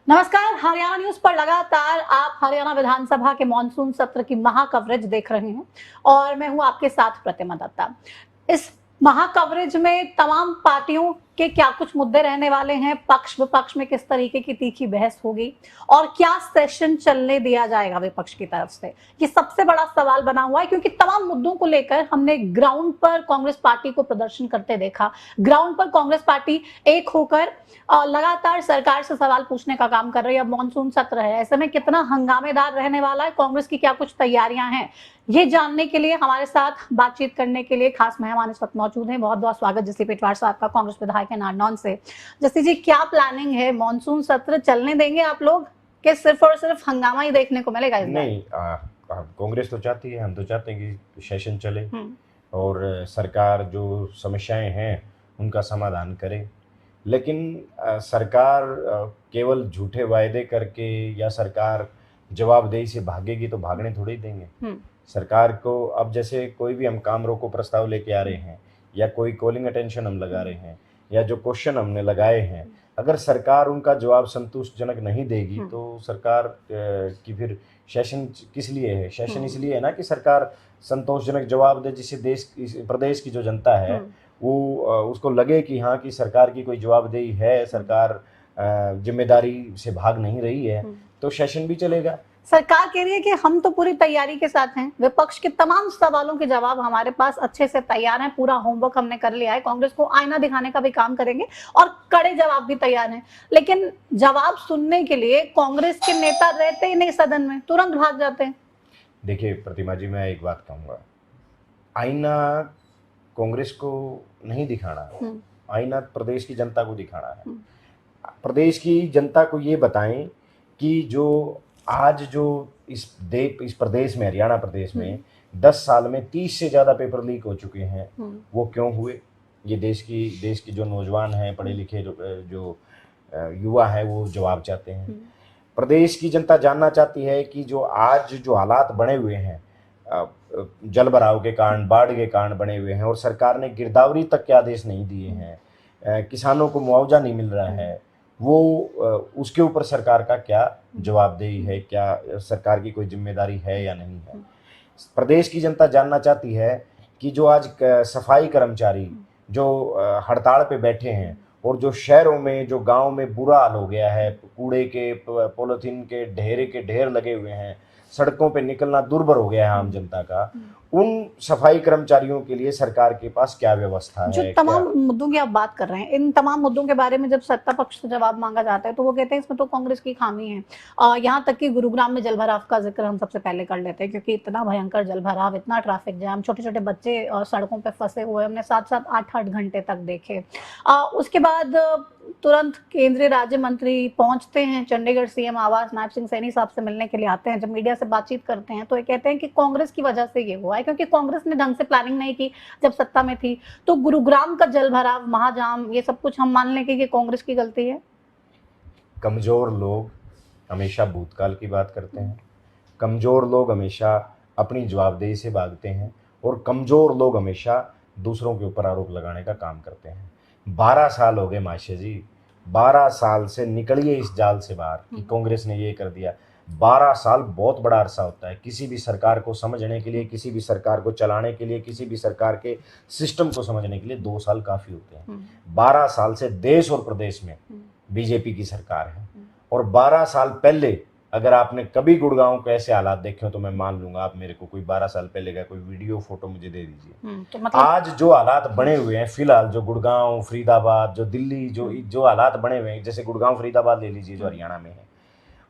नमस्कार, हरियाणा न्यूज पर लगातार आप हरियाणा विधानसभा के मॉनसून सत्र की महा कवरेज देख रहे हैं और मैं हूं आपके साथ प्रतिमा दत्ता। इस महा कवरेज में तमाम पार्टियों के क्या कुछ मुद्दे रहने वाले हैं, पक्ष विपक्ष में किस तरीके की तीखी बहस होगी और क्या सेशन चलने दिया जाएगा विपक्ष की तरफ से, ये सबसे बड़ा सवाल बना हुआ है। क्योंकि तमाम मुद्दों को लेकर हमने ग्राउंड पर कांग्रेस पार्टी को प्रदर्शन करते देखा। ग्राउंड पर कांग्रेस पार्टी एक होकर लगातार सरकार से सवाल पूछने का काम कर रही है। अब मॉनसून सत्र है, ऐसे में कितना हंगामेदार रहने वाला है, कांग्रेस की क्या कुछ तैयारियां हैं, ये जानने के लिए हमारे साथ बातचीत करने के लिए खास मेहमान इस वक्त मौजूद हैं। बहुत बहुत स्वागत जस्सी पेटवार साहब का, कांग्रेस विधायक है नारनौल से। जस्सी जी, क्या प्लानिंग है? मॉनसून सत्र चलने देंगे आप लोग कि सिर्फ और सिर्फ हंगामा ही देखने को मिलेगा इस बार? नहीं, कांग्रेस तो चाहती है, हम तो चाहते हैं कि सेशन चले और सरकार जो समस्याएं हैं उनका समाधान करे। लेकिन सरकार केवल झूठे वायदे करके या सरकार जवाबदेही से भागेगी तो भागने थोड़ी देंगे। सरकार को अब जैसे कोई भी हम काम रोको प्रस्ताव लेके आ रहे हैं या कोई कॉलिंग अटेंशन हम लगा रहे हैं या जो क्वेश्चन हमने लगाए हैं, अगर सरकार उनका जवाब संतुष्टजनक नहीं देगी तो सरकार की फिर सेशन किस लिए है? सेशन इसलिए है ना कि सरकार संतोषजनक जवाब दे, जिससे देश प्रदेश की जो जनता है वो उसको लगे कि हाँ कि सरकार की कोई जवाबदेही है, सरकार जिम्मेदारी से भाग नहीं रही है, तो सेशन भी चलेगा। सरकार कह रही है कि हम तो पूरी तैयारी के साथ हैं, विपक्ष के तमाम सवालों के जवाब हमारे पास अच्छे से तैयार हैं, पूरा होमवर्क हमने कर लिया है, कांग्रेस को आईना दिखाने का भी काम करेंगे और कड़े जवाब भी तैयार हैं। लेकिन जवाब सुनने के लिए कांग्रेस के नेता रहते ही नहीं सदन में, तुरंत भाग जाते हैं। देखिए प्रतिमा जी, मैं एक बात कहूँगा, आईना कांग्रेस को नहीं दिखाना है, आईना प्रदेश की जनता को दिखाना है। प्रदेश की जनता को ये बताएं कि जो आज जो इस प्रदेश में, हरियाणा प्रदेश में 10 साल में 30 से ज़्यादा पेपर लीक हो चुके हैं, वो क्यों हुए? ये देश की जो नौजवान हैं, पढ़े लिखे जो युवा हैं, वो जवाब चाहते हैं। प्रदेश की जनता जानना चाहती है कि जो आज जो हालात बने हुए हैं, जल भराव के कारण, बाढ़ के कारण बने हुए हैं और सरकार ने गिरदावरी तक के आदेश नहीं दिए हैं, किसानों को मुआवजा नहीं मिल रहा है, वो उसके ऊपर सरकार का क्या जवाबदेही है, क्या सरकार की कोई जिम्मेदारी है या नहीं है? प्रदेश की जनता जानना चाहती है कि जो आज सफाई कर्मचारी जो हड़ताल पे बैठे हैं और जो शहरों में, जो गांव में बुरा हाल हो गया है, कूड़े के, पॉलीथीन के ढेर लगे हुए हैं, सड़कों पे निकलना दुर्भर हो गया है आम जनता का, उन सफाई कर्मचारियों के लिए सरकार के पास क्या व्यवस्था है? जो तमाम मुद्दों की आप बात कर रहे हैं, इन तमाम मुद्दों के बारे में जब सत्ता पक्ष से जवाब मांगा जाता है तो वो कहते हैं इसमें तो कांग्रेस की खामी है। यहाँ तक कि गुरुग्राम में जलभराव का जिक्र हम सबसे पहले कर लेते हैं, क्योंकि इतना भयंकर जलभराव, इतना ट्रैफिक जैम, छोटे छोटे बच्चे सड़कों पर फंसे हुए हमने 7-7, 8-8 घंटे तक देखे। उसके बाद तुरंत केंद्रीय राज्य मंत्री पहुंचते हैं चंडीगढ़, सीएम आवास नायब सिंह सैनी साहब से मिलने के लिए आते हैं। जब मीडिया से बातचीत करते हैं तो ये कहते हैं कि कांग्रेस की वजह से ये हुआ है, क्योंकि कांग्रेस ने ढंग से प्लानिंग नहीं की जब सत्ता में थी। तो गुरुग्राम का जलभराव, महाजाम, ये सब कुछ हम मान लें कि ये कांग्रेस की गलती है। कमजोर लोग हमेशा भूतकाल की बात करते हैं, कमजोर लोग हमेशा अपनी जवाबदेही से भागते हैं और कमजोर लोग हमेशा दूसरों के ऊपर आरोप लगाने का काम करते हैं। 12 साल हो गए माशे जी, 12 साल से निकलिए इस जाल से बाहर कि कांग्रेस ने ये कर दिया। 12 साल बहुत बड़ा अरसा होता है किसी भी सरकार को समझने के लिए, किसी भी सरकार को चलाने के लिए, किसी भी सरकार के सिस्टम को समझने के लिए 2 साल काफ़ी होते हैं। 12 साल से देश और प्रदेश में बीजेपी की सरकार है और 12 साल पहले अगर आपने कभी गुड़गांव के ऐसे हालात देखे हो तो मैं मान लूंगा, आप मेरे को कोई 12 साल पहले का कोई वीडियो फोटो मुझे दे दीजिए। तो मतलब आज जो हालात बने हुए हैं फिलहाल, जो गुड़गांव, फरीदाबाद, जो दिल्ली, जो हालात बने हुए हैं, जैसे गुड़गांव फरीदाबाद ले लीजिए जो हरियाणा में है,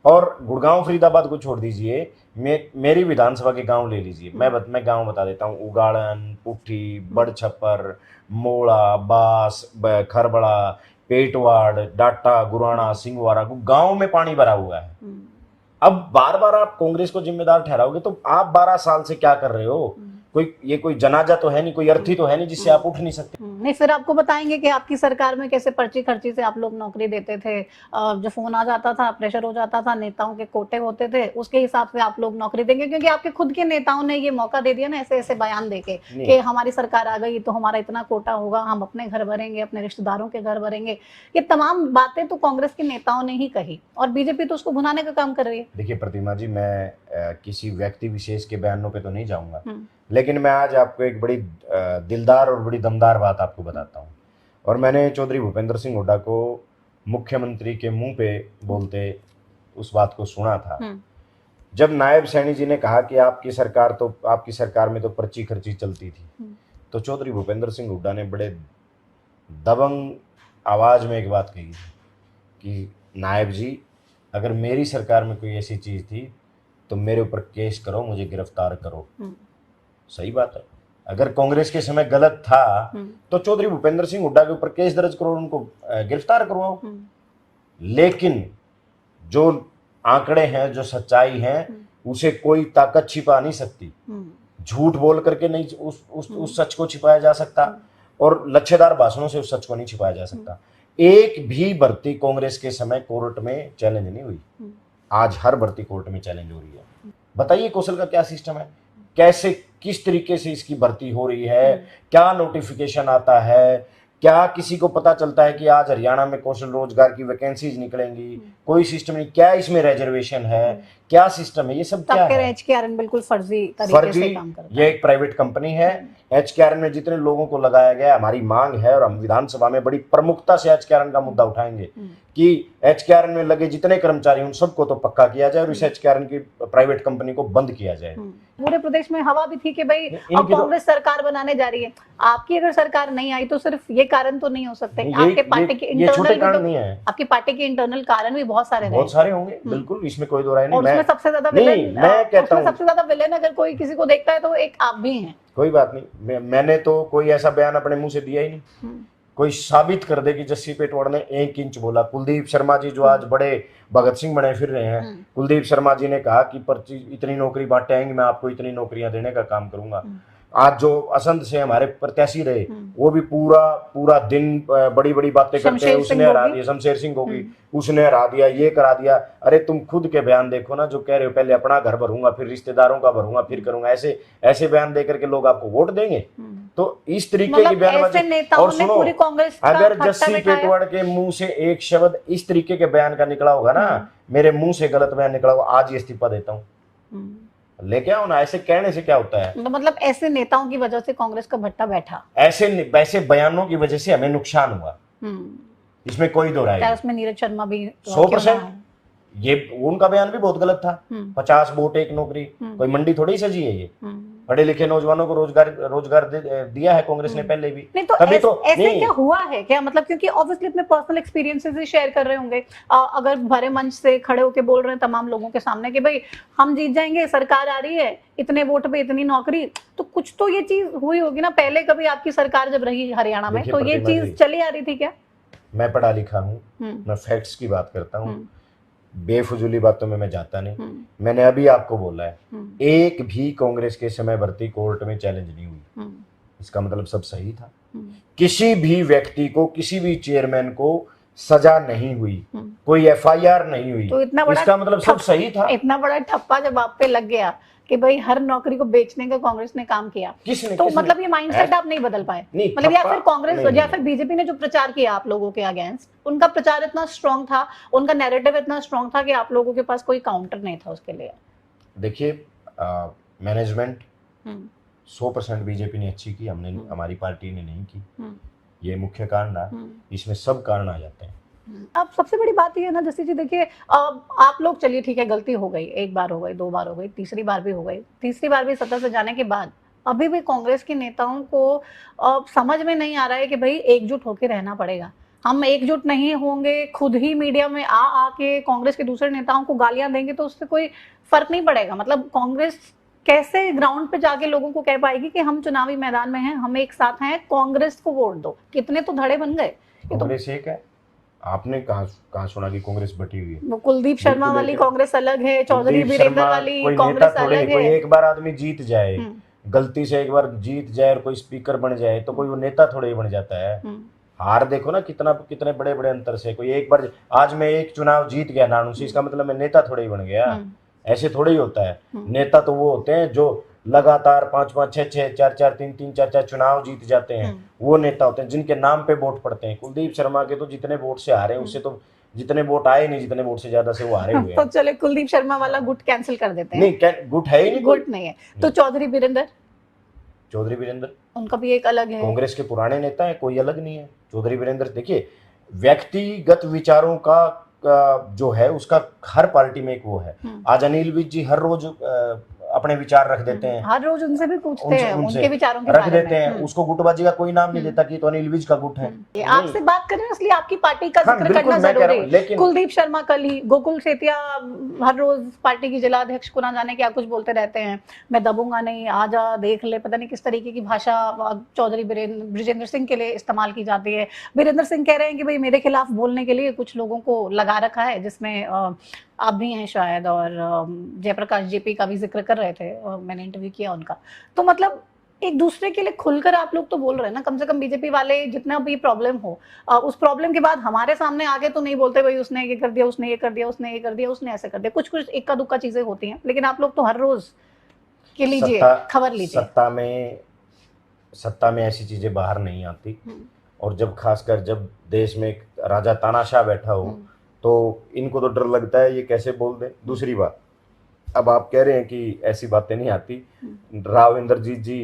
और गुड़गांव फरीदाबाद को छोड़ दीजिए, मेरी विधानसभा के गांव ले लीजिए। मैं गांव बता देता हूँ, उगाड़न, पुट्ठी, बड़छप्पर, मोड़ा, बास, खरबड़ा, पेटवाड़, डाटा, गुराना, सिंहवाड़ा, गांव में पानी भरा हुआ है। अब बार बार आप कांग्रेस को जिम्मेदार ठहराओगे तो आप 12 साल से क्या कर रहे हो? ये कोई जनाजा तो है नहीं, कोई अर्थी तो है नहीं जिससे आप उठ नहीं सकते। नहीं, फिर आपको बताएंगे कि आपकी सरकार में कैसे पर्ची खर्ची से आप लोग नौकरी देते थे। जो फोन आ जाता था, प्रेशर हो जाता था, नेताओं के कोटे होते थे, उसके हिसाब से आप लोग नौकरी देंगे, क्योंकि आपके खुद के नेताओं ने ये मौका दे दिया ना ऐसे ऐसे बयान देके कि हमारी सरकार आ गई तो हमारा इतना कोटा होगा, हम अपने घर भरेंगे, अपने रिश्तेदारों के घर भरेंगे। ये तमाम बातें तो कांग्रेस के नेताओं ने ही कही और बीजेपी तो उसको भुनाने का काम कर रही है। देखिए प्रतिमा जी, मैं किसी व्यक्ति विशेष के बयानों पे तो नहीं जाऊंगा, लेकिन मैं आज आपको एक बड़ी दिलदार और बड़ी दमदार बात आपको बताता हूँ। और मैंने चौधरी भूपेंद्र सिंह हुड्डा को मुख्यमंत्री के मुंह पे बोलते उस बात को सुना था, जब नायब सैनी जी ने कहा कि आपकी सरकार में तो पर्ची खर्ची चलती थी, तो चौधरी भूपेंद्र सिंह हुड्डा ने बड़े दबंग आवाज में एक बात कही कि नायब जी, अगर मेरी सरकार में कोई ऐसी चीज थी तो मेरे ऊपर केस करो, मुझे गिरफ्तार करो। सही बात है, अगर कांग्रेस के समय गलत था तो चौधरी भूपेंद्र सिंह हुड्डा के ऊपर केस दर्ज करो, उनको गिरफ्तार करवाओ। लेकिन जो आंकड़े हैं, जो सच्चाई है, उसे कोई ताकत छिपा नहीं सकती। झूठ बोल करके नहीं उस सच को छिपाया जा सकता, और लच्छेदार भाषणों से उस सच को नहीं छिपाया जा सकता। एक भी भर्ती कांग्रेस के समय कोर्ट में चैलेंज नहीं हुई, आज हर भर्ती कोर्ट में चैलेंज हो रही है। बताइए कौशल का क्या सिस्टम है, कैसे किस तरीके से इसकी भर्ती हो रही है, क्या नोटिफिकेशन आता है, क्या किसी को पता चलता है कि आज हरियाणा में कौशल रोजगार की वैकेंसीज निकलेंगी, कोई सिस्टम नहीं, क्या इसमें रिजर्वेशन है, क्या सिस्टम है, ये सब क्या है। एचकेआरएन बिल्कुल फर्जी तरीके से काम करता है। ये एक प्राइवेट कंपनी है। एचकेआरएन में जितने लोगों को लगाया गया, हमारी मांग है और हम विधानसभा में बड़ी प्रमुखता से एचकेआरएन का मुद्दा उठाएंगे कि एचकेआरएन में लगे जितने कर्मचारी उन सबको तो पक्का किया जाए और इस एचकेआरएन की प्राइवेट कंपनी को बंद किया जाए। पूरे प्रदेश में हवा भी थी कि भाई अब कांग्रेस सरकार बनाने जा रही है। आपकी अगर सरकार नहीं आई तो सिर्फ ये कारण तो नहीं हो सकते, आपके पार्टी के इंटरनल नहीं है, आपकी पार्टी के इंटरनल कारण भी बहुत सारे होंगे, बिल्कुल, इसमें कोई दो राय नहीं। उसमें सबसे ज्यादा विलेन अगर कोई किसी को देखता है तो एक आप भी हैं। कोई बात नहीं, मैंने तो कोई ऐसा बयान अपने मुंह से दिया ही नहीं। कोई साबित कर दे कि जस्सी पेटवाड़ ने 1 इंच बोला। कुलदीप शर्मा जी जो आज बड़े भगत सिंह बने फिर रहे हैं, कुलदीप शर्मा जी ने कहा कि पर्ची इतनी नौकरी बांटे आएंगे, मैं आपको इतनी नौकरियां देने का काम करूंगा। आज जो असंध से हमारे प्रत्याशी रहे, वो भी पूरा दिन बड़ी बड़ी बातें करते हैं, उसने हरा दिया, शमशेर सिंह होगी, उसने हरा दिया, ये करा दिया। अरे तुम खुद के बयान देखो ना, जो कह रहे हो पहले अपना घर भरूंगा, फिर रिश्तेदारों का भरूंगा, फिर करूंगा, ऐसे बयान दे करके लोग आपको वोट देंगे। तो इस तरीके की बयानबाजी। और सुनो, अगर जस्सी पेटवाड़ के मुंह से एक शब्द इस तरीके के बयान का निकला होगा ना, मेरे मुंह से गलत बयान निकला होगा, आज ही इस्तीफा देता हूँ। लेके आओ ना, ऐसे कहने से क्या होता है। मतलब ऐसे नेताओं की वजह से कांग्रेस का भट्टा बैठा, ऐसे बयानों की वजह से हमें नुकसान हुआ, इसमें कोई दो राय नहीं। उसमें नीरज शर्मा भी 100%, ये उनका बयान भी बहुत गलत था। 50 वोट 1 नौकरी, कोई मंडी थोड़ी सजी है ये। पढ़े लिखे नौजवानों को रोजगार दिया है कांग्रेस ने पहले भी। नहीं तो ऐसे क्या हुआ है क्या, मतलब क्योंकि ऑब्वियसली अपने पर्सनल एक्सपीरियंसेस ही शेयर कर रहे होंगे। अगर भरे मंच से खड़े होके बोल रहे हैं तमाम लोगों के सामने कि भाई हम जीत जाएंगे, सरकार आ रही है, इतने वोट पे इतनी नौकरी, तो कुछ तो ये चीज हुई होगी ना पहले कभी आपकी सरकार जब रही हरियाणा में, तो ये चीज चली आ रही थी क्या। मैं पढ़ा लिखा हूँ, मैं फैक्ट्स की बात करता हूँ, बेफजूली बातों में मैं जाता नहीं। मैंने अभी आपको बोला है, एक भी कांग्रेस के समय भर्ती कोर्ट में चैलेंज नहीं हुई, इसका मतलब सब सही था। किसी भी व्यक्ति को, किसी भी चेयरमैन को सजा नहीं हुई, कोई एफआईआर नहीं हुई, तो इसका मतलब सब सही था। इतना बड़ा ठप्पा जब आप पे लग गया कि भाई हर नौकरी को बेचने का कांग्रेस ने काम किया, तो मतलब ये माइंडसेट आप नहीं बदल पाए, मतलब या फिर कांग्रेस या फिर बीजेपी ने जो प्रचार किया आप लोगों के अगेंस्ट, उनका प्रचार इतना स्ट्रांग था, उनका नैरेटिव इतना स्ट्रांग था कि आप लोगों के पास कोई काउंटर नहीं था उसके लिए। देखिए, मैनेजमेंट 100% बीजेपी ने अच्छी की, हमने हमारी पार्टी ने नहीं की, ये मुख्य कारण है। इसमें सब कारण आ जाते हैं। अब सबसे बड़ी बात ये है ना जस्सी जी, देखिए आप लोग, चलिए ठीक है, गलती हो गई, 1 बार हो गई, 2 बार हो गई, तीसरी बार भी हो गई, तीसरी बार भी सत्ता से जाने के बाद अभी भी कांग्रेस के नेताओं को समझ में नहीं आ रहा है कि भाई एकजुट होकर रहना पड़ेगा। हम एकजुट नहीं होंगे, खुद ही मीडिया में आके कांग्रेस के दूसरे नेताओं को गालियां देंगे तो उससे कोई फर्क नहीं पड़ेगा। मतलब कांग्रेस कैसे ग्राउंड पे जाके लोगों को कह पाएगी कि हम चुनावी मैदान में हैं, हम एक साथ हैं, कांग्रेस को वोट दो। कितने तो धड़े बन गए। कांग्रेस एक है, आपने कहाँ सुना कि कांग्रेस बटी हुई है। वो कुलदीप शर्मा वाली कांग्रेस अलग है, चौधरी वीरेंद्र वाली कांग्रेस अलग है। कोई एक बार आदमी जीत जाए गलती से एक बार जीत जाए और कोई स्पीकर बन जाए तो कोई वो नेता थोड़े ही बन जाता है। हार देखो ना कितना कितने बड़े बड़े अंतर से। कोई एक बार आज मैं एक चुनाव जीत गया नानू से, इसका मतलब मैं नेता थोड़े ही बन गया। ऐसे थोड़े ही होता है। नेता तो वो होते हैं जो लगातार 5-5, 6-6, 4-4, 3-3, 4-4 चुनाव जीत जाते हैं। वो नेता होते हैं जिनके नाम पे वोट पड़ते हैं। कुलदीप शर्मा के तो जितने वोट से हारे उससे तो जितने वोट आए नहीं, जितने वोट से ज्यादा से वो हारे हुए तो हैं। चले कुलदीप शर्मा वाला गुट कैंसिल कर देते हैं। नहीं, गुट है ही नहीं, गुट नहीं है। तो चौधरी वीरेंद्र उनका भी एक अलग है। कांग्रेस के पुराने नेता है, कोई अलग नहीं है। चौधरी वीरेंद्र देखिए, व्यक्तिगत विचारों का जो है उसका हर पार्टी में एक वो है। आज अनिल विज जी हर रोज अपने विचार रख देते हैं, हर रोज उनसे भी पूछते हैं उनके विचारों के रख बारे देते में। हैं। उसको गुटबाजी का कोई नाम नहीं देता कि तो अनिल विज का गुट है। आपसे बात करें इसलिए आपकी पार्टी का जिक्र करना जरूरी है। लेकिन कुलदीप शर्मा कल ही, गोकुल सेतिया हर रोज पार्टी की जिला अध्यक्ष को ना जाने क्या कुछ बोलते रहते हैं, मैं दबूंगा नहीं, आजा देख ले, पता नहीं किस तरीके की भाषा चौधरी बृजेंद्र सिंह के लिए इस्तेमाल की जाती है। वीरेंद्र सिंह कह रहे हैं कि भाई मेरे खिलाफ बोलने के लिए कुछ लोगों को लगा रखा है, जिसमें आप भी हैं शायद, और जयप्रकाश जेपी का भी जिक्र कर रहे थे, मैंने इंटरव्यू किया उनका। तो मतलब एक दूसरे के लिए खुलकर आप लोग तो बोल रहे हैं ना, कम से कम बीजेपी वाले जितना भी प्रॉब्लम हो, उस प्रॉब्लम के बाद हमारे सामने आगे तो नहीं बोलते भाई उसने ये कर दिया, उसने ये कर दिया, उसने ये कर दिया, उसने ऐसे कर दिया। कुछ कुछ इक्का दुक्का चीजें होती हैं, लेकिन आप लोग तो हर रोज के लीजिए खबर लीजिए। सत्ता में ऐसी चीजें बाहर नहीं आती। और जब खासकर जब देश में एक राजा तानाशाह बैठा हो तो इनको तो डर लगता है ये कैसे बोल दे। दूसरी बात, अब आप कह रहे हैं कि ऐसी बातें नहीं आती। राव इंद्रजीत जी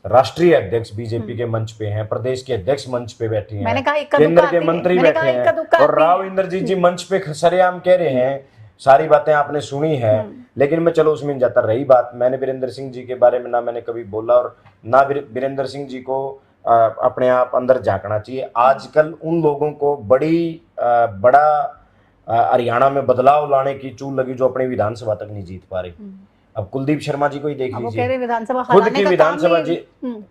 राष्ट्रीय अध्यक्ष बीजेपी के मंच पे हैं, प्रदेश के अध्यक्ष मंच पे बैठे हैं, केंद्र के मंत्री बैठे हैं, और राव इंद्रजीत जी मंच पे सरेआम कह रहे हैं, सारी बातें आपने सुनी है। लेकिन मैं चलो उसमें जाता। रही बात, मैंने वीरेंद्र सिंह जी के बारे में ना मैंने कभी बोला, और ना वीरेंद्र सिंह जी को अपने आप अंदर झांकना चाहिए। आजकल उन लोगों को बड़ा हरियाणा में बदलाव लाने की चूल लगी जो अपनी विधानसभा तक नहीं जीत पा रही। अब कुलदीप शर्मा जी को ही देख लीजिए,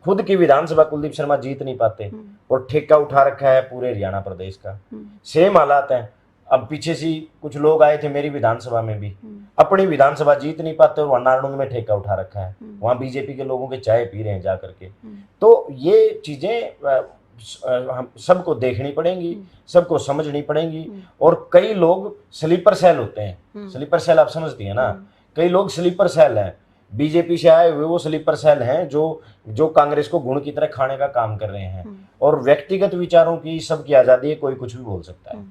खुद की विधानसभा कुलदीप शर्मा जीत नहीं पाते और ठेका उठा रखा है पूरे हरियाणा प्रदेश का। सेम हालात है। अब पीछे से कुछ लोग आए थे मेरी विधानसभा में भी, अपनी विधानसभा जीत नहीं पाते और नारनौल में ठेका उठा रखा है, वहां बीजेपी के लोगों के चाय पी रहे हैं जा करके। तो ये चीजें हम सबको देखनी पड़ेंगी, सबको समझनी पड़ेंगी। और कई लोग स्लीपर सेल होते हैं। स्लीपर सेल आप समझती है ना, कई लोग स्लीपर सेल हैं, बीजेपी से आए हुए वो स्लीपर सेल हैं जो कांग्रेस को गुण की तरह खाने का काम कर रहे हैं। और व्यक्तिगत विचारों की सबकी आजादी है, कोई कुछ भी बोल सकता है।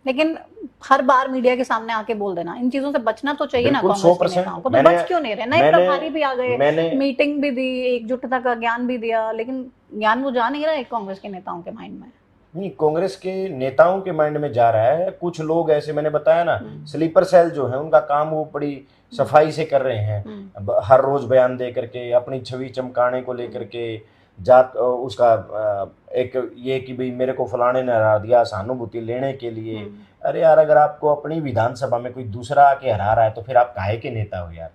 लेकिन हर बार मीडिया के सामने आके बोल देना, इन चीजों से बचना तो चाहिए ना। 100% तो बच क्यों नहीं रहे? नए प्रभारी भी आ गए, मीटिंग भी दी, एकजुटता का ज्ञान भी दिया, लेकिन ज्ञान वो जा नहीं रहा है कांग्रेस के नेताओं के माइंड में। नहीं, कांग्रेस के नेताओं के माइंड में जा रहा है। कुछ लोग ऐसे, मैंने बताया ना, स्लीपर सेल जो है उनका काम वो बड़ी सफाई से कर रहे हैं। हर रोज बयान दे करके अपनी छवि चमकाने को लेकर के जात उसका एक ये कि भाई मेरे को फलाने ने हरा दिया, सहानुभूति लेने के लिए। अरे यार, अगर आपको अपनी विधानसभा में कोई दूसरा आके हरा रहा है तो फिर आप काहे के नेता हो यार।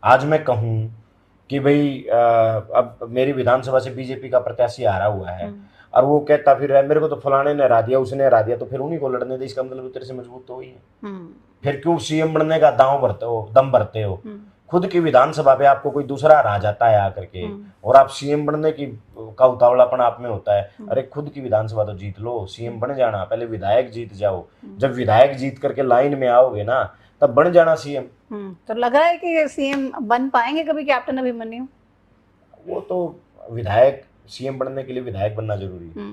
आज मैं कहूँ कि भाई अब मेरी विधानसभा से बीजेपी का प्रत्याशी हारा हुआ है और वो कहता फिर मेरे को तो फलाने ने हरा दिया, उसने हरा दिया, तो फिर उन्हीं को लड़ने दे। इसका मतलब तेरे से मजबूत तो वही है। फिर क्यों सीएम बनने का दांव भरते हो, दम भरते हो? खुद की विधानसभा पे आपको कोई दूसरा हरा जाता है आकर के और आप सीएम बनने की का उतावलापन आप में होता है। अरे खुद की विधानसभा तो जीत लो, सीएम बन जाना, पहले विधायक जीत जाओ। जब विधायक जीत करके लाइन में आओगे ना तब बन जाना सीएम। तो लग रहा है कि सीएम बन पाएंगे कभी कैप्टन अभिमन्यु? वो तो विधायक सीएम बनने के लिए विधायक बनना जरूरी है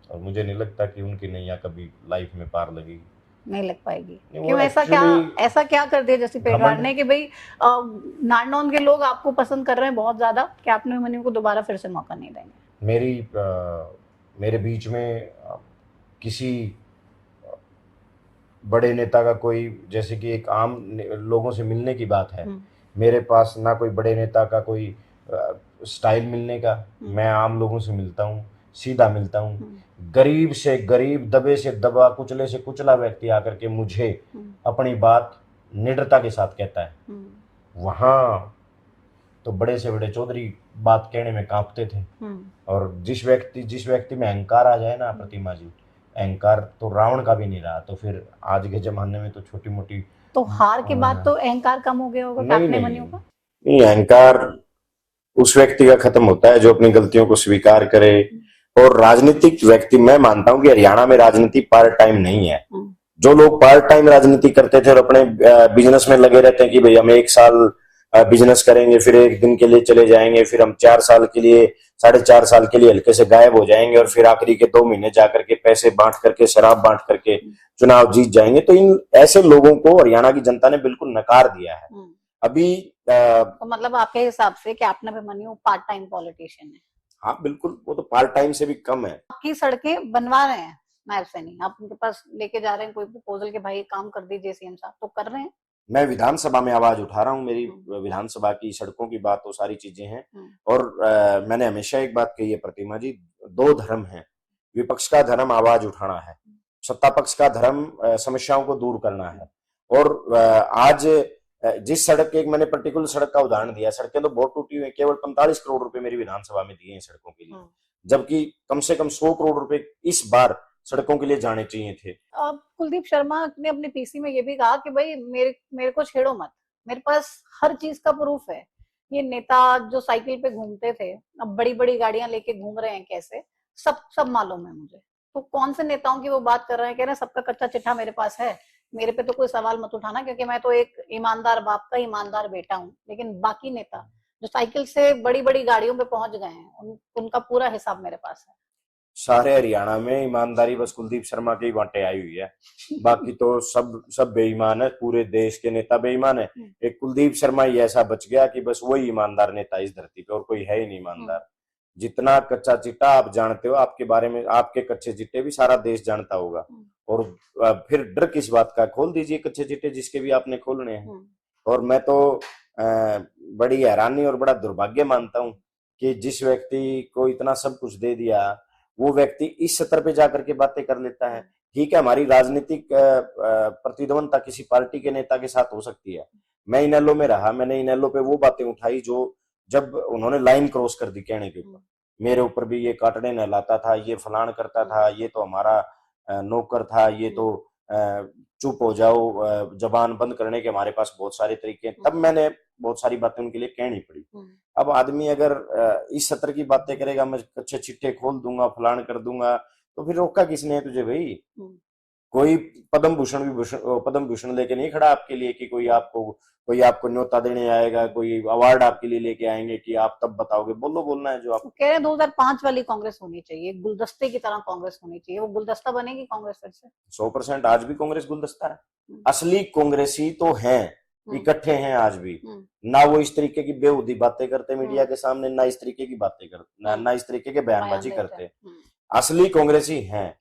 और मुझे नहीं लगता कि उनकी नैया कभी लाइफ में पार लगेगी, नहीं लग पाएगी। क्यों? ऐसा क्या कर दिया जैसे पेड़वाड़ ने कि भाई नारनौल के लोग आपको पसंद कर रहे हैं बहुत ज्यादा, कैप्टन अभिमन्यु को दोबारा फिर से मौका नहीं देंगे? मेरे बीच में किसी बड़े नेता का कोई, जैसे कि एक आम लोगों से मिलने की बात है, मेरे पास ना कोई बड़े नेता का कोई स्टाइल मिलने का। मैं आम लोगों से मिलता हूँ, सीधा मिलता हूँ। गरीब से गरीब, दबे से दबा, कुचले से कुचला व्यक्ति आकर के मुझे अपनी बात निडरता के साथ कहता है। वहाँ तो बड़े से बड़े चौधरी बात कहने में कांपते थे। और जिस व्यक्ति में अहंकार आ जाए ना, प्रतिमा जी, अहंकार तो रावण का भी नहीं रहा, तो फिर आज के जमाने में तो छोटी मोटी, तो हार के बाद तो अहंकार कम हो गया होगा कैप्टन अभिमन्यु का? नहीं, अहंकार उस व्यक्ति का खत्म होता है जो अपनी गलतियों को स्वीकार करे। और राजनीतिक व्यक्ति, मैं मानता हूं कि हरियाणा में राजनीति पार्ट टाइम नहीं है। जो लोग पार्ट टाइम राजनीति करते थे और अपने बिजनेस में लगे रहते हैं कि भाई हम 1 साल बिजनेस करेंगे, फिर 1 दिन के लिए चले जाएंगे, फिर हम 4 साल के लिए 4.5 साल के लिए हल्के से गायब हो जाएंगे और फिर आखिरी के 2 महीने जाकर के पैसे बांट करके, शराब बांट करके चुनाव जीत जाएंगे, तो इन ऐसे लोगों को हरियाणा की जनता ने बिल्कुल नकार दिया है। अभी तो मतलब आपके हिसाब से captain Abhimanyu part time politician है? हाँ बिल्कुल, वो तो पार्ट टाइम से भी कम है। आपकी सड़कें बनवा रहे हैं नायब सैनी, आप उनके पास लेके जा रहे हैं कोई प्रपोजल के भाई काम कर दीजिए सीएम साहब, तो कर रहे हैं? मैं विधानसभा में आवाज उठा रहा हूँ, मेरी विधानसभा की सड़कों की बात, तो सारी चीजें हैं। और मैंने हमेशा एक बात कही है प्रतिमा जी, 2 धर्म हैं। विपक्ष का धर्म आवाज उठाना है, सत्ता पक्ष का धर्म समस्याओं को दूर करना है। और आज जिस सड़क के, एक मैंने पर्टिकुलर सड़क का उदाहरण दिया, सड़कें तो बहुत टूटी हुई हैं, केवल 45 करोड़ रुपए मेरी विधानसभा में दिए हैं सड़कों के लिए, जबकि कम से कम 100 करोड़ रुपए इस बार सड़कों के लिए जाने चाहिए थे। अब कुलदीप शर्मा ने अपने पीसी में ये भी कहा कि भाई मेरे को छेड़ो मत, मेरे पास हर चीज का प्रूफ है। ये नेता जो साइकिल पे घूमते थे, अब बड़ी बड़ी गाड़ियां लेके घूम रहे हैं कैसे, सब मालूम है मुझे। तो कौन से नेताओं की वो बात कर रहे हैं, कह रहे हैं सबका कच्चा चिट्ठा मेरे पास है, मेरे पे तो कोई सवाल मत उठाना, क्योंकि मैं तो एक ईमानदार बाप का ईमानदार बेटा हूँ। लेकिन बाकी नेता जो साइकिल से बड़ी बड़ी गाड़ियों पे पहुंच गए हैं, उनका पूरा हिसाब मेरे पास है। सारे हरियाणा में ईमानदारी बस कुलदीप शर्मा के ही बांटे आई हुई है, बाकी तो सब बेईमान है, पूरे देश के नेता बेईमान है। एक कुलदीप शर्मा ही ऐसा बच गया कि बस वही ईमानदार नेता इस धरती पे, और कोई है ही नहीं ईमानदार। जितना कच्चा चिट्टा आप जानते हो, आपके बारे में, आपके कच्चे चिट्टे भी सारा देश जानता होगा। और फिर डर किस बात का, खोल दीजिए कच्चे चिट्टे जिसके भी आपने खोलने हैं। और मैं तो बड़ी हैरानी और बड़ा दुर्भाग्य मानता हूं कि जिस व्यक्ति को इतना सब कुछ दे दिया, वो व्यक्ति इस स्तर पे जाकर के बातें कर लेता है। ठीक है, हमारी राजनीतिक प्रतिद्वंदता किसी पार्टी के नेता के साथ हो सकती है। मैं इनेलो में रहा, मैंने इनेलो पे वो बातें उठाई जो जब उन्होंने लाइन क्रॉस कर दी कहने के ऊपर, मेरे ऊपर भी ये काटने नहलाता था, ये फलान करता था, ये तो हमारा नौकर था, ये तो चुप हो जाओ, जबान बंद करने के हमारे पास बहुत सारे तरीके हैं। तब मैंने बहुत सारी बातें उनके लिए कहनी पड़ी। अब आदमी अगर इस सत्र की बातें करेगा, मैं अच्छे चिट्ठे खोल दूंगा, फलान कर दूंगा, तो फिर रोका किसने है तुझे भाई? कोई पद्म भूषण लेके नहीं खड़ा आपके लिए कि कोई आपको न्योता देने आएगा, कोई अवार्ड आपके लिए लेके आएंगे कि आप तब बताओगे। बोलना है जो आप कह रहे हैं। 2005 वाली कांग्रेस होनी चाहिए, गुलदस्ते की तरह कांग्रेस होनी चाहिए। वो गुलदस्ता बनेगी कांग्रेस फिर से? 100% आज भी कांग्रेस गुलदस्ता है। असली कांग्रेसी तो हैं, इकट्ठे हैं आज भी। ना वो इस तरीके की बेहूदी बातें करते मीडिया के सामने, ना इस तरीके की बातें करते, ना इस तरीके के बयानबाजी करते। असली कांग्रेसी हैं।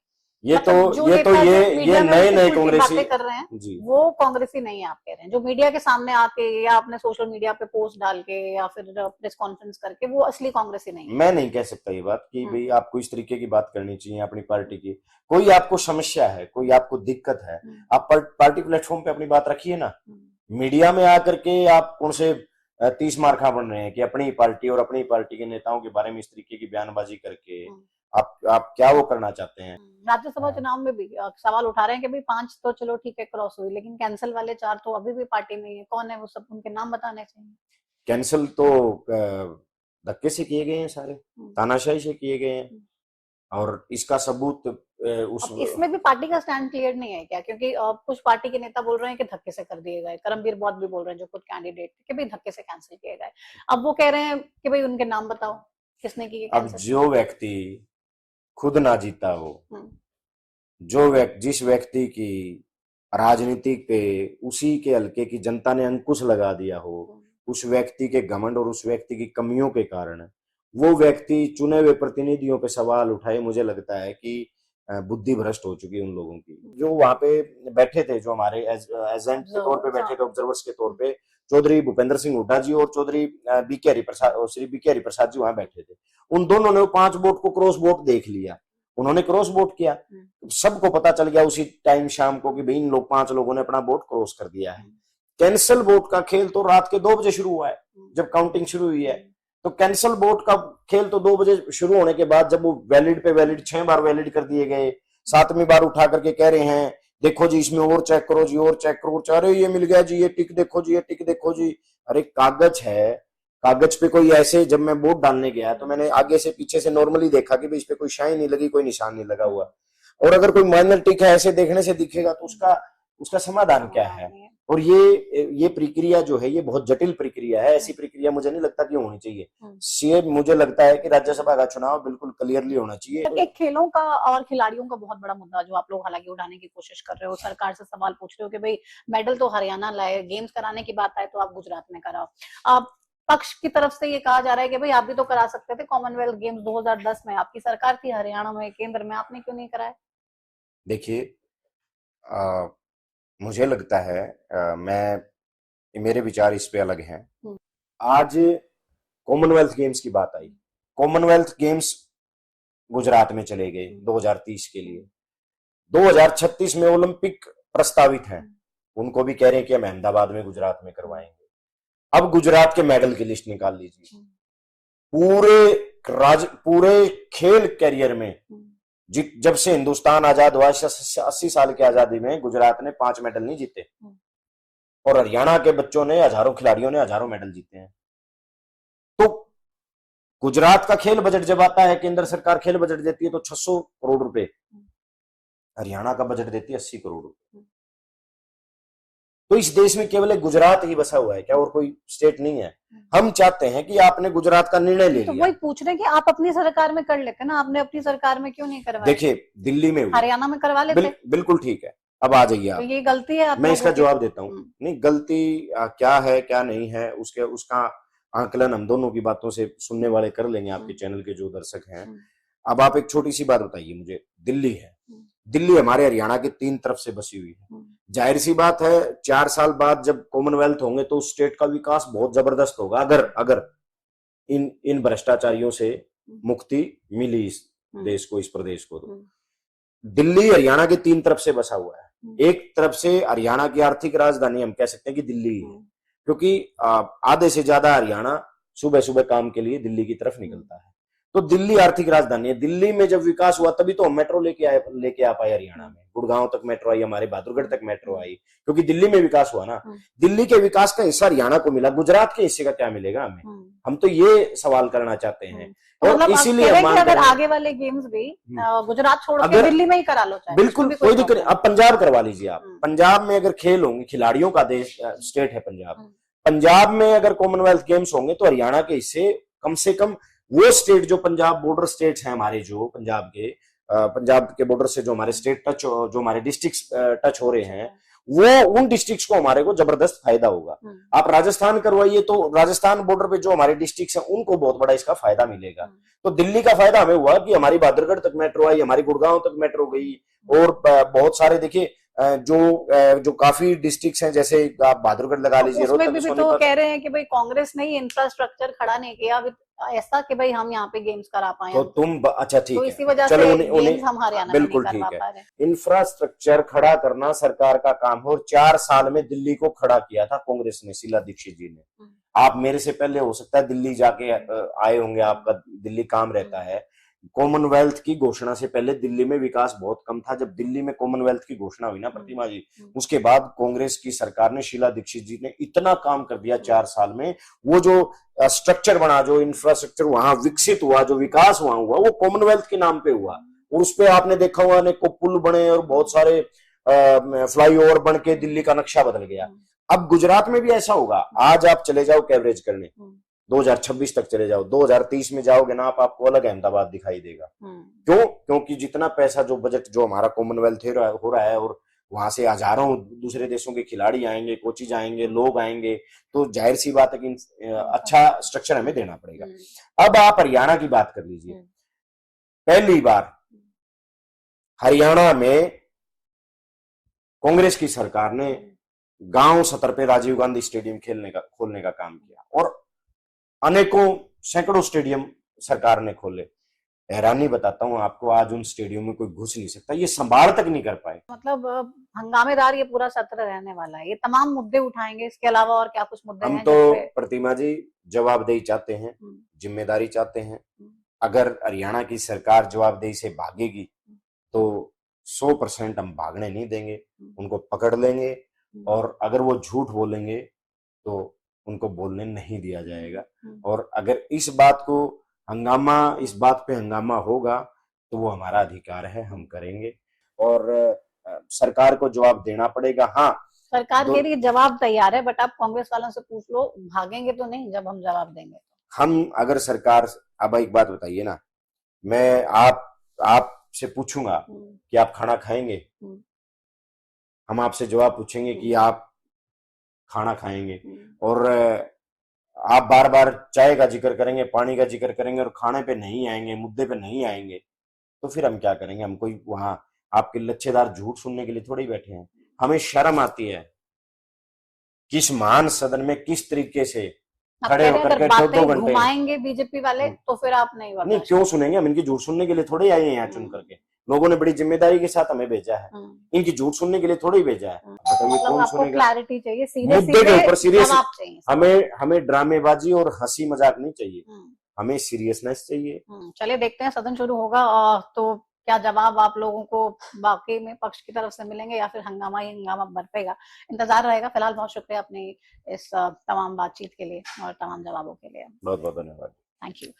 ये नए कांग्रेसी कर रहे हैं जी, वो कांग्रेसी नहीं है आप कह रहे हैं, जो मीडिया के सामने आके या अपने सोशल मीडिया पे पोस्ट डाल के या फिर प्रेस कॉन्फ्रेंस करके, वो असली कांग्रेसी नहीं है। मैं नहीं कह सकता ये बात कि भाई आपको इस तरीके की बात करनी चाहिए अपनी पार्टी की। कोई आपको समस्या है, कोई आपको दिक्कत है, आप पार्टी प्लेटफॉर्म पे अपनी बात रखिए ना। मीडिया में आकर के आप उनसे 30 मार खा बन रहे हैं कि अपनी पार्टी और अपनी पार्टी के नेताओं के बारे में इस तरीके की बयानबाजी करके आप क्या वो करना चाहते हैं? राज्यसभा चुनाव में भी सवाल उठा रहे हैं कि भाई 5 तो चलो ठीक है क्रॉस हुई, लेकिन कैंसिल वाले 4 तो अभी भी पार्टी में है। कौन है वो सब, उनके नाम बताने चाहिए। कैंसिल तो धक्के से किए गए हैं, सारे तानाशाही से किए गए हैं, और इसका सबूत इसमें भी पार्टी का स्टैंड क्लियर नहीं है क्या? क्योंकि कुछ पार्टी के नेता बोल रहे हैं कि धक्के से कर दिए गए, करमवीर बौद्ध भी बोल रहे हैं जो खुद कैंडिडेट थे कि भाई धक्के से कैंसिल किए गए। अब वो कह रहे हैं कि भाई उनके नाम बताओ किसने किए। अब जो व्यक्ति खुद ना जीता हो, जिस व्यक्ति की राजनीतिक पे उसी के हल्के की जनता ने अंकुश लगा दिया हो, उस व्यक्ति के घमंड और उस व्यक्ति की कमियों के कारण वो व्यक्ति चुने हुए प्रतिनिधियों पे सवाल उठाए, मुझे लगता है कि बुद्धि भ्रष्ट हो चुकी है उन लोगों की। जो वहां पे बैठे थे, जो हमारे एजेंट के तौर पे बैठे थे, ऑब्जर्वर्स के तौर पे, चौधरी भूपेंद्र सिंह हुड्डा जी और चौधरी श्री बी के हरिप्रसाद जी वहां बैठे थे। उन दोनों ने 5 वोट को क्रॉस वोट देख लिया, उन्होंने क्रॉस वोट किया। सबको पता चल गया उसी टाइम शाम को कि भाई इन 5 लोगों ने अपना वोट क्रॉस कर दिया है। कैंसल वोट का खेल तो रात के 2 बजे शुरू हुआ है, जब काउंटिंग शुरू हुई है। तो कैंसल वोट का खेल तो 2 बजे शुरू होने के बाद, जब वो वैलिड पे वैलिड 6 बार वैलिड कर दिए गए, 7वीं बार उठा करके कह रहे हैं देखो जी इसमें और चेक करो जी, और चेक करो, अरे ये मिल गया जी, ये टिक देखो जी, ये टिक देखो जी। अरे कागज है, कागज पे कोई ऐसे, जब मैं वोट डालने गया तो मैंने आगे से पीछे से नॉर्मली देखा कि भाई इस पे कोई शाई नहीं लगी, कोई निशान नहीं लगा हुआ। और अगर कोई माइनर टिक है ऐसे देखने से दिखेगा तो उसका समाधान क्या है। और ये प्रक्रिया जो है ये बहुत जटिल प्रक्रिया है। ऐसी प्रक्रिया मुझे नहीं लगता कि होनी चाहिए। ये मुझे लगता है कि राज्यसभा का चुनाव बिल्कुल क्लियरली होना चाहिए। एक खेलों का और खिलाड़ियों का बहुत बड़ा मुद्दा जो आप लोग हालांकि उठाने की कोशिश कर रहे हो, सरकार से सवाल पूछ रहे हो कि भाई मेडल तो हरियाणा लाए, गेम्स कराने की बात आए तो आप गुजरात में कराओ। आप पक्ष की तरफ से ये कहा जा रहा है कि भाई आप भी तो करा सकते थे, कॉमनवेल्थ गेम्स 2010 में आपकी सरकार थी हरियाणा में, केंद्र में, आपने क्यों नहीं कराया? देखिए, मुझे लगता है मेरे विचार इस पे अलग हैं। आज कॉमनवेल्थ गेम्स की बात आई, कॉमनवेल्थ गेम्स गुजरात में चले गए 2030 के लिए। 2036 में ओलंपिक प्रस्तावित हैं, उनको भी कह रहे हैं कि हम अहमदाबाद में गुजरात में करवाएंगे। अब गुजरात के मेडल की लिस्ट निकाल लीजिए। पूरे खेल कैरियर में जब से हिंदुस्तान आजाद हुआ, 80 साल की आजादी में गुजरात ने 5 मेडल नहीं जीते, और हरियाणा के बच्चों ने, हजारों खिलाड़ियों ने हजारों मेडल जीते हैं। तो गुजरात का खेल बजट जब आता है, केंद्र सरकार खेल बजट देती है तो 600 करोड़ रुपए, हरियाणा का बजट देती है 80 करोड़ रुपए। तो इस देश में केवल एक गुजरात ही बसा हुआ है क्या, और कोई स्टेट नहीं है? हम चाहते हैं कि आपने गुजरात का निर्णय ले लिया। तो वही पूछ रहे हैं कि आप अपनी सरकार में कर लेते ना, आपने अपनी सरकार में क्यों नहीं करवाया? देखिए, दिल्ली में हरियाणा में करवा लेते। बिल्कुल ठीक है, अब आ जाइए आप। तो ये गलती है आप, मैं इसका जवाब देता हूँ। नहीं, गलती क्या है क्या नहीं है उसका आकलन हम दोनों की बातों से सुनने वाले कर लेंगे, आपके चैनल के जो दर्शक हैं। अब आप एक छोटी सी बात बताइए मुझे, दिल्ली है, दिल्ली हमारे हरियाणा की 3 तरफ से बसी हुई है। जाहिर सी बात है 4 साल बाद जब कॉमनवेल्थ होंगे तो उस स्टेट का विकास बहुत जबरदस्त होगा, अगर इन भ्रष्टाचारियों से मुक्ति मिली इस देश को, इस प्रदेश को। तो दिल्ली हरियाणा के 3 तरफ से बसा हुआ है। एक तरफ से हरियाणा की आर्थिक राजधानी हम कह सकते हैं कि दिल्ली है, क्योंकि आधे से ज्यादा हरियाणा सुबह सुबह काम के लिए दिल्ली की तरफ निकलता है। तो दिल्ली आर्थिक राजधानी है। दिल्ली में जब विकास हुआ तभी तो हम मेट्रो लेके आ पाए हरियाणा में। गुड़गांव तक मेट्रो आई, हमारे बहादुरगढ़ तक मेट्रो आई, क्योंकि दिल्ली में विकास हुआ ना। दिल्ली के विकास का हिस्सा हरियाणा को मिला, गुजरात के हिस्से का क्या मिलेगा हमें? हम तो ये सवाल करना चाहते हैं। और मतलब इसीलिए अगर आगे वाले गेम्स भी गुजरात छोड़ के दिल्ली में ही करा लो, चाहे बिल्कुल कोई दिक्कत नहीं। अब पंजाब करवा लीजिए आप। पंजाब में अगर खेल होंगे, खिलाड़ियों का देश स्टेट है पंजाब, पंजाब में अगर कॉमनवेल्थ गेम्स होंगे तो हरियाणा के हिस्से कम से कम वो स्टेट जो पंजाब बॉर्डर स्टेट्स हैं हमारे, जो पंजाब के बॉर्डर से जो हमारे स्टेट टच, जो हमारे डिस्ट्रिक्ट्स टच हो रहे हैं, वो उन डिस्ट्रिक्ट्स को हमारे को जबरदस्त फायदा होगा। आप राजस्थान करवाइए तो राजस्थान बॉर्डर पे जो हमारे डिस्ट्रिक्ट्स हैं उनको बहुत बड़ा इसका फायदा मिलेगा। तो दिल्ली का फायदा हमें हुआ कि हमारी बहादुरगढ़ तक मेट्रो आई, हमारी गुड़गांव तक मेट्रो गई, और बहुत सारे देखिए जो काफी डिस्ट्रिक्ट्स हैं, जैसे आप बहादुरगढ़ लगा लीजिए, उसमें भी तो कह रहे हैं कि भाई कांग्रेस ने इंफ्रास्ट्रक्चर खड़ा नहीं किया ऐसा कि भाई हम यहाँ पे गेम्स करा पाए। तो तुम अच्छा ठीक तो है, इसी वजह चलो से उन्हें गेम्स हम हरियाणा में बिल्कुल नहीं ठीक करवा पा है। रहे। इंफ्रास्ट्रक्चर खड़ा करना सरकार का काम है, और 4 साल में दिल्ली को खड़ा किया था कांग्रेस ने, शीला दीक्षित जी ने। आप मेरे से पहले हो सकता है दिल्ली जाके आए होंगे, आपका दिल्ली काम रहता है। कॉमनवेल्थ की घोषणा से पहले दिल्ली में विकास बहुत कम था। जब दिल्ली में कॉमनवेल्थ की घोषणा हुई ना प्रतिमा जी, उसके बाद कांग्रेस की सरकार ने, शीला दीक्षित जी ने इतना काम कर दिया 4 साल में। वो जो स्ट्रक्चर बना, जो इंफ्रास्ट्रक्चर वहां विकसित हुआ, जो विकास वहां हुआ, वो कॉमनवेल्थ के नाम पे हुआ। और उस पर आपने देखा हुआ अनेकों पुल बने और बहुत सारे फ्लाईओवर बन के दिल्ली का नक्शा बदल गया। अब गुजरात में भी ऐसा होगा। आज आप चले जाओ कैवरेज करने, 2026 तक चले जाओ, 2030 में जाओगे ना आपको अलग अहमदाबाद दिखाई देगा। क्यों? क्योंकि जितना पैसा, जो बजट जो हमारा कॉमनवेल्थ हो रहा है, और वहां से हजारों दूसरे देशों के खिलाड़ी आएंगे, कोचिज आएंगे, लोग आएंगे, तो जाहिर सी बात है कि अच्छा स्ट्रक्चर हमें देना पड़ेगा। अब आप हरियाणा की बात कर लीजिए। पहली बार हरियाणा में कांग्रेस की सरकार ने गांव स्तर पे राजीव गांधी स्टेडियम खोलने का काम किया, और अनेकों सैकड़ों स्टेडियम सरकार ने खोले। हैरानी बताता हूं आपको, आज उन स्टेडियम में कोई घुस नहीं सकता, ये संभाल तक नहीं कर पाए। मतलब हंगामेदार ये पूरा सत्र रहने वाला है। ये तमाम मुद्दे उठाएंगे, इसके अलावा और क्या कुछ मुद्दे हैं? हम तो प्रतिमा जी जवाबदेही चाहते हैं, जिम्मेदारी चाहते हैं। अगर हरियाणा की सरकार जवाबदेही से भागेगी तो 100% हम भागने नहीं देंगे, उनको पकड़ लेंगे, और अगर वो झूठ बोलेंगे तो उनको बोलने नहीं दिया जाएगा। और अगर इस बात पे हंगामा होगा तो वो हमारा अधिकार है, हम करेंगे और सरकार को जवाब देना पड़ेगा। हाँ, सरकार के लिए जवाब तैयार है, बट आप कांग्रेस वालों से पूछ लो, भागेंगे तो नहीं जब हम जवाब देंगे तो। हम अगर सरकार, अब एक बात बताइए ना, मैं आपसे पूछूंगा कि आप खाना खाएंगे, हम आपसे जवाब पूछेंगे कि आप खाना खाएंगे, और आप बार बार चाय का जिक्र करेंगे, पानी का जिक्र करेंगे और खाने पे नहीं आएंगे, मुद्दे पे नहीं आएंगे, तो फिर हम क्या करेंगे? हम कोई वहां आपके लच्छेदार झूठ सुनने के लिए थोड़ी बैठे हैं। हमें शर्म आती है किस महान सदन में किस तरीके से खड़े होकर के 2-2 घंटे घुमाएंगे बीजेपी वाले, तो फिर आप नहीं क्यों सुनेंगे? हम इनकी झूठ सुनने के लिए थोड़े आए हैं यहाँ चुन करके। लोगों ने बड़ी जिम्मेदारी के साथ हमें भेजा है, इनकी झूठ सुनने के लिए थोड़ी भेजा है। बताइए कौन सुनेगा? क्लैरिटी चाहिए, मुद्दे के ऊपर सीरियस। चाहिए। हमें ड्रामेबाजी और हंसी मजाक नहीं चाहिए, हमें सीरियसनेस चाहिए। चलिए देखते हैं, सदन शुरू होगा तो क्या जवाब आप लोगों को वाकई में पक्ष की तरफ से मिलेंगे या फिर हंगामा ही हंगामा बरपेगा, इंतजार रहेगा। फिलहाल बहुत शुक्रिया अपनी इस तमाम बातचीत के लिए और तमाम जवाबों के लिए। बहुत बहुत धन्यवाद। Thank you.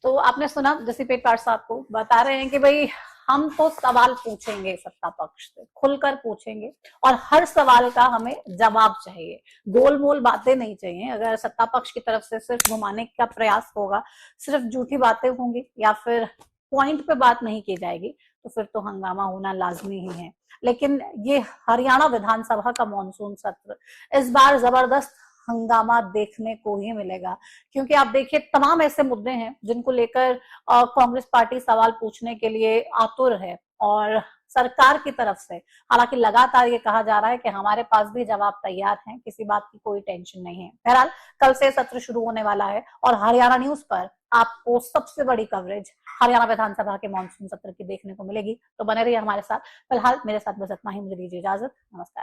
तो आपने सुना जसीपेट पाठ साहब को बता रहे हैं कि भाई हम तो सवाल पूछेंगे, सत्ता पक्ष से खुलकर पूछेंगे और हर सवाल का हमें जवाब चाहिए, गोलमोल बातें नहीं चाहिए। अगर सत्ता पक्ष की तरफ से सिर्फ घुमाने का प्रयास होगा, सिर्फ झूठी बातें होंगी या फिर पॉइंट पे बात नहीं की जाएगी, तो फिर तो हंगामा होना लाजमी ही है। लेकिन ये हरियाणा विधानसभा का मॉनसून सत्र इस बार जबरदस्त हंगामा देखने को ही मिलेगा, क्योंकि आप देखिए तमाम ऐसे मुद्दे हैं जिनको लेकर कांग्रेस पार्टी सवाल पूछने के लिए आतुर है और सरकार की तरफ से हालांकि लगातार ये कहा जा रहा है कि हमारे पास भी जवाब तैयार हैं, किसी बात की कोई टेंशन नहीं है। बहरहाल कल से सत्र शुरू होने वाला है और हरियाणा न्यूज पर आपको सबसे बड़ी कवरेज हरियाणा विधानसभा के मॉनसून सत्र की देखने को मिलेगी, तो बने रहिए हमारे साथ। फिलहाल मेरे साथ बस इतना ही, मुझे दीजिए इजाजत, नमस्कार।